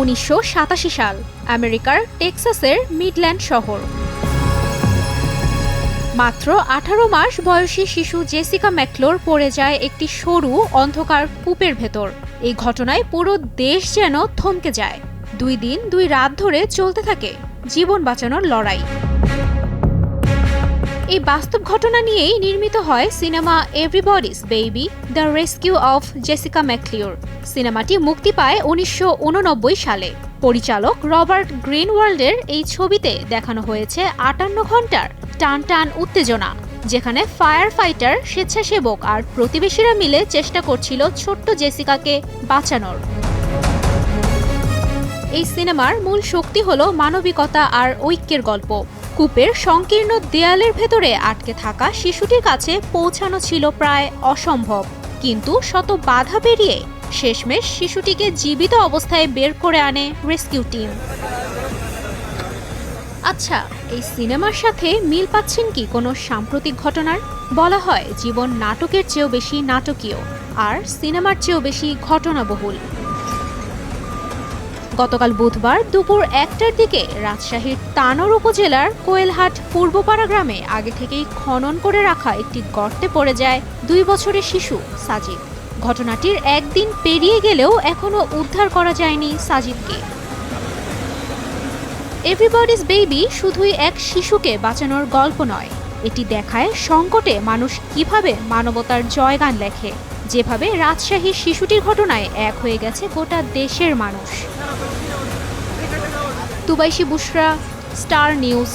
1987 সাল, আমেরিকার টেক্সাসের মিডল্যান্ড শহর। মাত্র 18 মাস বয়সী শিশু জেসিকা ম্যাকলোর পড়ে যায় একটি সরু অন্ধকার কূপের ভেতর। এই ঘটনায় পুরো দেশ যেন থমকে যায়। 2 দিন 2 রাত ধরে চলতে থাকে জীবন বাঁচানোর লড়াই। এই বাস্তব ঘটনা নিয়েই নির্মিত হয় cinema everybody's baby, the rescue of Jessica McClure. সিনেমাটি মুক্তি পায় 1989 সালে। পরিচালক রবার্ট গ্রিনওয়াল্ডের এই ছবিতে দেখানো হয়েছে 58 ঘন্টার টান টান উত্তেজনা, যেখানে ফায়ার ফাইটার, স্বেচ্ছাসেবক আর প্রতিবেশীরা মিলে চেষ্টা করছিল ছোট্ট জেসিকাকে বাঁচানোর। এই সিনেমার মূল শক্তি হলো মানবিকতা আর ঐক্যের গল্প। কূপের সংকীর্ণ দেয়ালের ভেতরে আটকে থাকা শিশুটির কাছে পৌঁছানো ছিল প্রায় অসম্ভব, কিন্তু শত বাধা পেরিয়ে শেষমেশ শিশুটিকে জীবিত অবস্থায় বের করে আনে রেস্কিউ টিম। আচ্ছা, এই সিনেমার সাথে মিল পাচ্ছেন কি কোনো সাম্প্রতিক ঘটনার? বলা হয় জীবন নাটকের চেয়েও বেশি নাটকীয়, আর সিনেমার চেয়েও বেশি ঘটনাবহুল। গতকাল বুধবার দুপুর 1টার দিকে রাজশাহীর তানোর উপজেলার কোয়েলহাট পূর্বপাড়া গ্রামে আগে থেকেই খনন করে রাখা একটি গর্তে পড়ে যায় 2 বছরের শিশু সাজিদ। ঘটনাটির একদিন পেরিয়ে গেলেও এখনো উদ্ধার করা যায়নি সাজিদকে। এভরিবডিজ বেবি শুধুই এক শিশুকে বাঁচানোর গল্প নয়, এটি দেখায় সংকটে মানুষ কিভাবে মানবতার জয়গান লেখে, যেভাবে রাজশাহীর শিশুটির ঘটনায় এক হয়ে গেছে গোটা দেশের মানুষ। তুবাইশি বুশরা, স্টার নিউজ।